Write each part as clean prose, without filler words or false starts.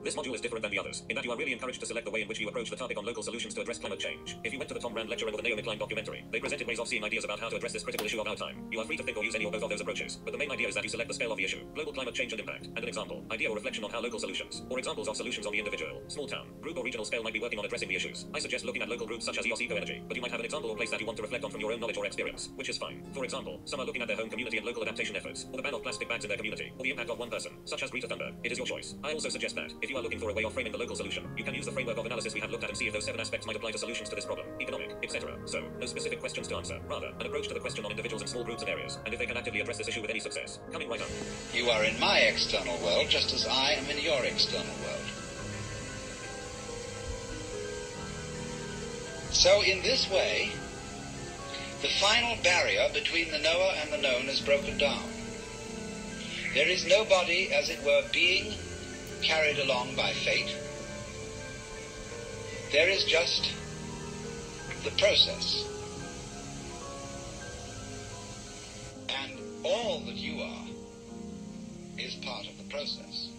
This module is different than the others, in that you are really encouraged to select the way in which you approach the topic on local solutions to address climate change. If you went to the Tom Rand lecture and or the Naomi Klein documentary, they presented ways of seeing ideas about how to address this critical issue of our time. You are free to think or use any or both of those approaches, but the main idea is that you select the scale of the issue, global climate change and impact, and an example, idea or reflection on how local solutions, or examples of solutions on the individual, small town, group or regional scale might be working on addressing the issues. I suggest looking at local groups such as EOS Eco Energy, but you might have an example or place that you want to reflect on from your own knowledge or experience, which is fine. For example, some are looking at their home community and local adaptation efforts, or the ban of plastic bags in their community, or the impact of one person, such as Greta Thunberg. It is your choice. I also suggest that, if you are looking for a way of framing the local solution, you can use the framework of analysis we have looked at and see if those 7 aspects might apply to solutions to this problem, economic, etc. So, no specific questions to answer, rather, an approach to the question on individuals and small groups and areas, and if they can actively address this issue with any success. Coming right up. You are in my external world just as I am in your external world. So in this way, the final barrier between the knower and the known is broken down. There is nobody, as it were, being carried along by fate. There is just the process. And all that you are is part of the process.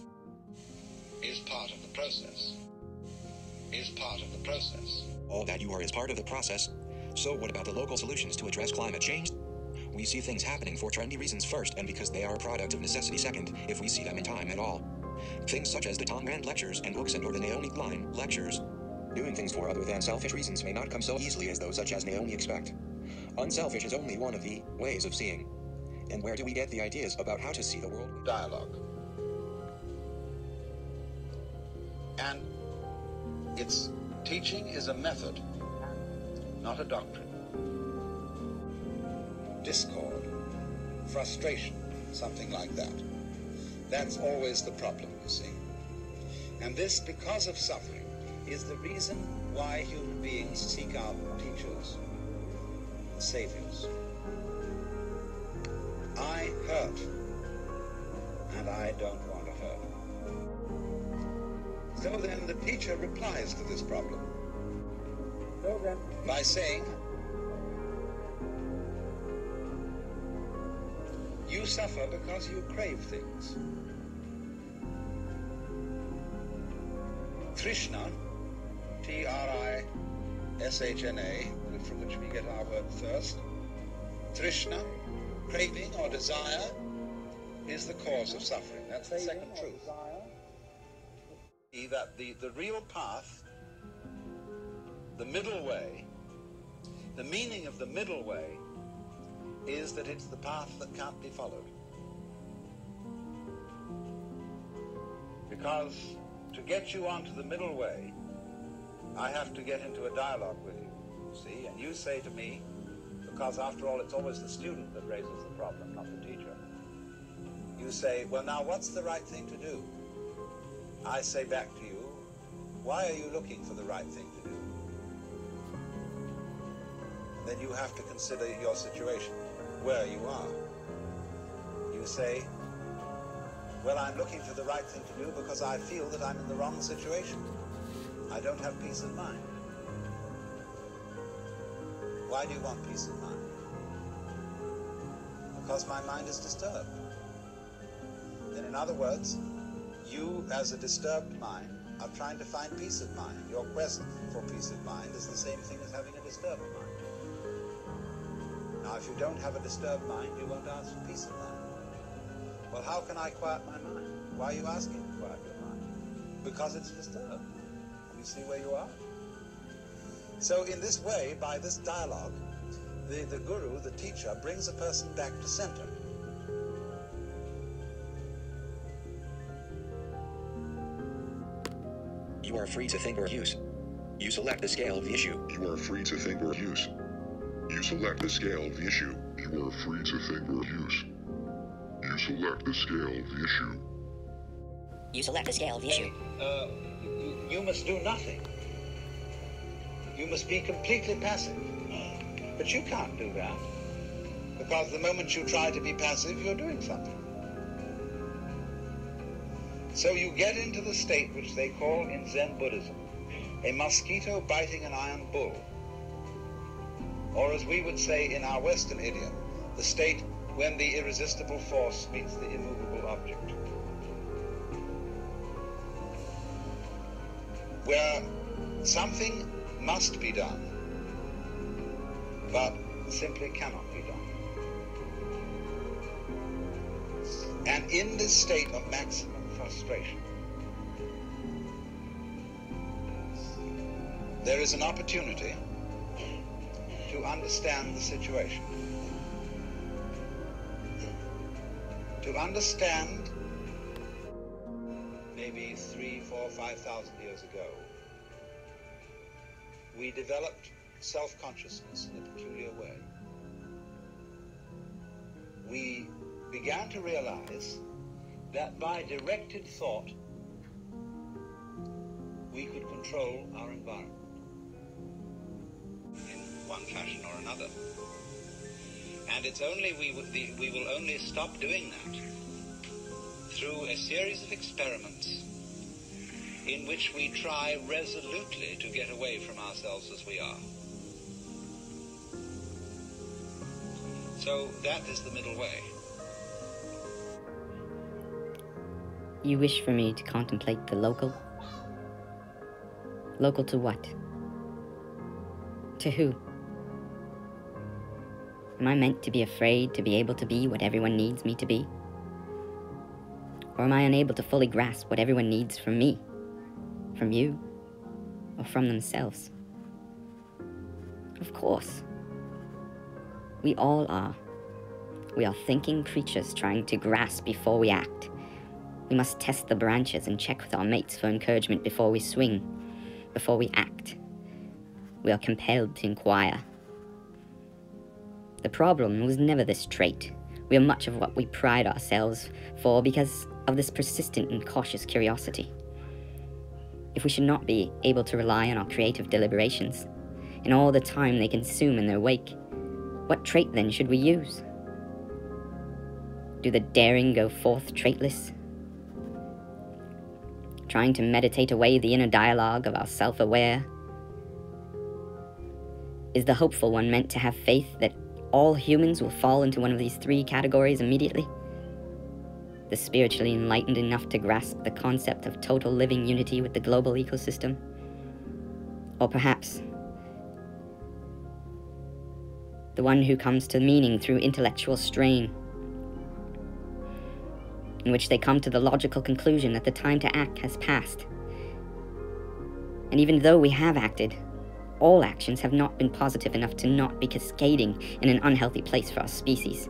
Is part of the process. Is part of the process. All that you are is part of the process. So what about the local solutions to address climate change? We see things happening for trendy reasons first, and because they are a product of necessity second, if we see them in time at all. Things such as the Tom Rand lectures and books and or the Naomi Klein lectures. Doing things for other than selfish reasons may not come so easily as those such as Naomi expect. Unselfish is only one of the ways of seeing. And where do we get the ideas about how to see the world? Dialogue. And its teaching is a method, not a doctrine. Discord, frustration, something like that. That's always the problem, you see. And this, because of suffering, is the reason why human beings seek out teachers and saviors. I hurt, and I don't want to hurt. So then the teacher replies to this problem by saying, you suffer because you crave things. Trishna, T-R-I-S-H-N-A, from which we get our word thirst. Trishna, craving or desire, is the cause of suffering. That's the second truth. That the real path, the middle way, the meaning of the middle way is that it's the path that can't be followed. Because to get you onto the middle way, I have to get into a dialogue with you, see? And you say to me, because after all, it's always the student that raises the problem, not the teacher. You say, well, now what's the right thing to do? I say back to you, why are you looking for the right thing to do? Then you have to consider your situation, where you are. You say, well, I'm looking for the right thing to do because I feel that I'm in the wrong situation. I don't have peace of mind. Why do you want peace of mind? Because my mind is disturbed. Then in other words, you as a disturbed mind are trying to find peace of mind. Your quest for peace of mind is the same thing as having a disturbed mind. Now, if you don't have a disturbed mind, you won't ask for peace of mind. Well, how can I quiet my mind? Why are you asking to quiet your mind? Because it's disturbed. You see where you are? So in this way, by this dialogue, the guru, the teacher, brings a person back to center. You are free to think or use. You select the scale of the issue. You are free to think or use. You select the scale of the issue. You are free to think or use. You select the scale of the issue. You select the scale of the issue. You must do nothing. You must be completely passive. But you can't do that. Because the moment you try to be passive, you're doing something. So you get into the state which they call in Zen Buddhism a mosquito biting an iron bull. Or as we would say in our Western idiom, the state when the irresistible force meets the immovable object. where something must be done, but simply cannot be done. And in this state of maximum frustration, there is an opportunity to understand the situation. To understand, maybe 3,000, 4,000, 5,000 years ago, we developed self-consciousness in a peculiar way. We began to realize that by directed thought, we could control our environment in one fashion or another. And it's only we will only stop doing that through a series of experiments in which we try resolutely to get away from ourselves as we are. So that is the middle way. You wish for me to contemplate the local? Local to what? To who? Am I meant to be afraid to be able to be what everyone needs me to be? Or am I unable to fully grasp what everyone needs from me? From you? Or from themselves? Of course. We all are. We are thinking creatures trying to grasp before we act. We must test the branches and check with our mates for encouragement before we swing, before we act. We are compelled to inquire. The problem was never this trait. We are much of what we pride ourselves for because of this persistent and cautious curiosity. If we should not be able to rely on our creative deliberations, and all the time they consume in their wake, what trait then should we use? Do the daring go forth traitless? Trying to meditate away the inner dialogue of our self-aware? Is the hopeful one meant to have faith that all humans will fall into one of these three categories immediately? The spiritually enlightened enough to grasp the concept of total living unity with the global ecosystem? Or perhaps the one who comes to meaning through intellectual strain, in which they come to the logical conclusion that the time to act has passed. And even though we have acted, all actions have not been positive enough to not be cascading in an unhealthy place for our species,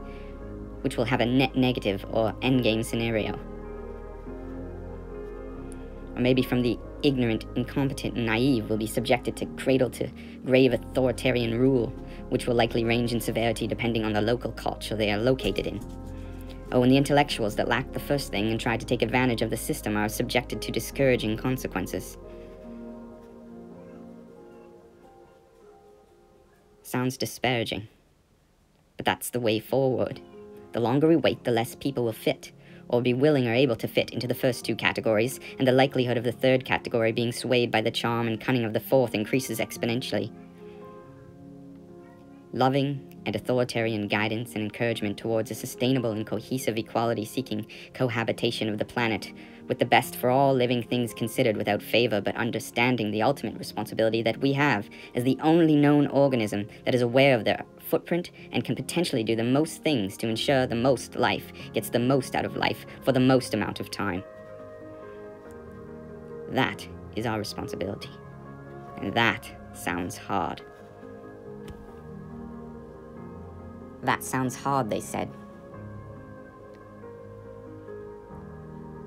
which will have a net negative or endgame scenario. Or maybe from the ignorant, incompetent, and naive will be subjected to cradle-to-grave authoritarian rule, which will likely range in severity depending on the local culture they are located in. Oh, and the intellectuals that lack the first thing and try to take advantage of the system are subjected to discouraging consequences. Sounds disparaging, but that's the way forward. The longer we wait, the less people will fit, or be willing or able to fit into the first two categories, and the likelihood of the third category being swayed by the charm and cunning of the fourth increases exponentially. Loving and authoritarian guidance and encouragement towards a sustainable and cohesive equality-seeking cohabitation of the planet, with the best for all living things considered without favor but understanding the ultimate responsibility that we have as the only known organism that is aware of their footprint and can potentially do the most things to ensure the most life gets the most out of life for the most amount of time. That is our responsibility. And that sounds hard. That sounds hard, they said.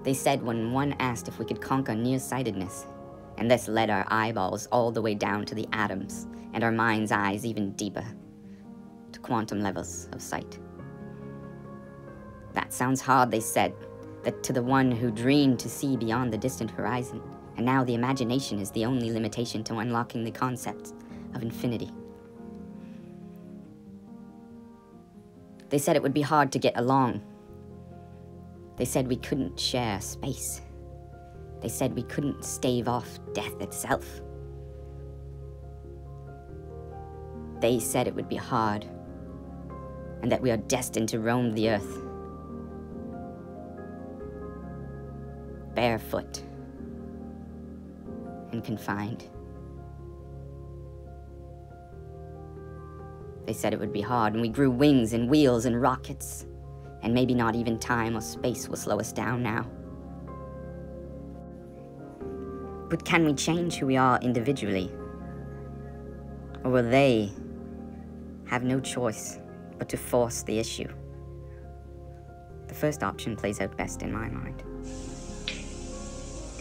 They said when one asked if we could conquer nearsightedness, and this led our eyeballs all the way down to the atoms, and our mind's eyes even deeper, to quantum levels of sight. That sounds hard, they said, that to the one who dreamed to see beyond the distant horizon, and now the imagination is the only limitation to unlocking the concept of infinity. They said it would be hard to get along. They said we couldn't share space. They said we couldn't stave off death itself. They said it would be hard, and that we are destined to roam the earth, barefoot and confined. They said it would be hard, and we grew wings and wheels and rockets, and maybe not even time or space will slow us down now. But can we change who we are individually? Or will they have no choice but to force the issue? The first option plays out best in my mind.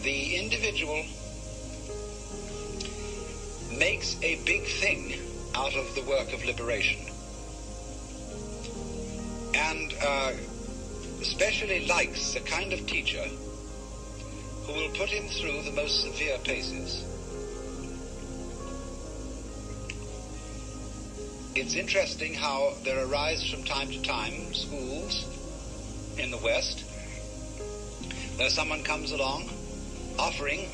The individual makes a big thing out of the work of liberation, and especially likes the kind of teacher who will put him through the most severe paces. It's interesting how there arise from time to time schools in the West where someone comes along offering,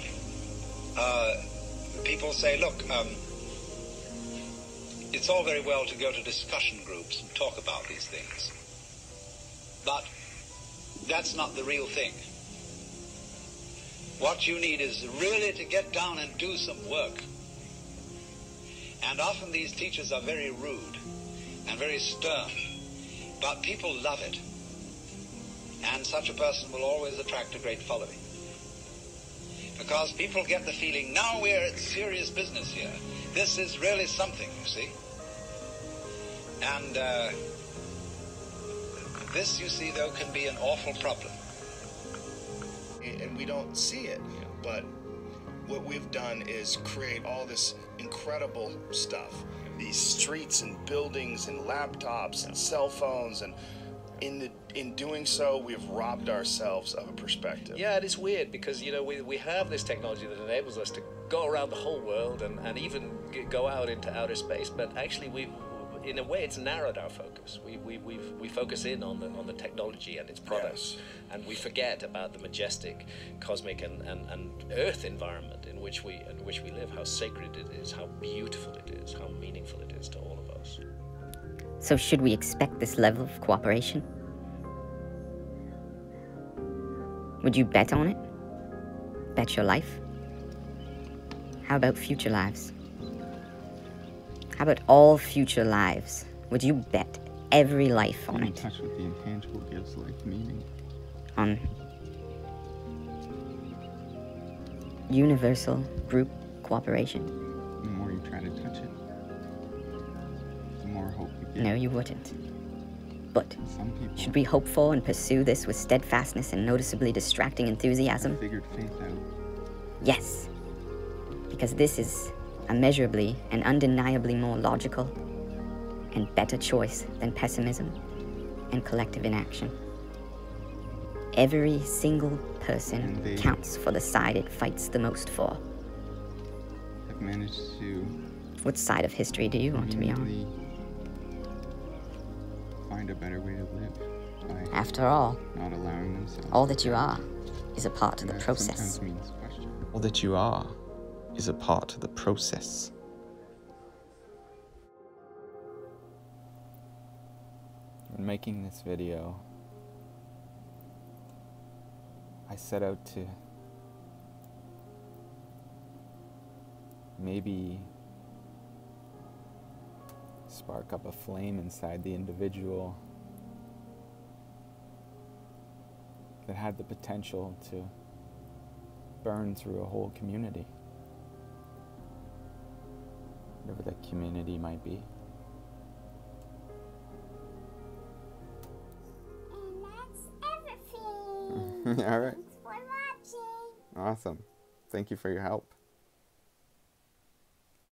people say, look, it's all very well to go to discussion groups and talk about these things, but that's not the real thing. What you need is really to get down and do some work. And often these teachers are very rude and very stern, but people love it. And such a person will always attract a great following. Because people get the feeling, now we're at serious business here. This is really something, you see. And this, you see, though, can be an awful problem. And we don't see it, but what we've done is create all this incredible stuff. These streets and buildings and laptops and cell phones, and in doing so, we've robbed ourselves of a perspective. Yeah, it is weird because, you know, we have this technology that enables us to go around the whole world and even go out into outer space, but actually in a way, it's narrowed our focus. We focus in on the technology and its products, yes, and we forget about the majestic, cosmic, and Earth environment in which we live. How sacred it is, how beautiful it is, how meaningful it is to all of us. So should we expect this level of cooperation? Would you bet on it? Bet your life? How about future lives? How about all future lives? Would you bet every life on it? Touch with the intangible gives life meaning. On universal group cooperation? The more you try to touch it, the more hope you get. No, you wouldn't. But Some people should we hope for and pursue this with steadfastness and noticeably distracting enthusiasm? figured faith out. Yes. Because this is immeasurably and undeniably more logical and better choice than pessimism and collective inaction. Every single person counts for the side it fights the most for. I've managed to What side of history do you want to be on? conveniently find a better way to live by After all, not allowing themselves. all that you are is a part of the That process. sometimes means question. All that you are is a part of the process. When making this video, I set out to maybe spark up a flame inside the individual that had the potential to burn through a whole community. Whatever that community might be. And that's everything. All right. Thanks for watching. Awesome. Thank you for your help.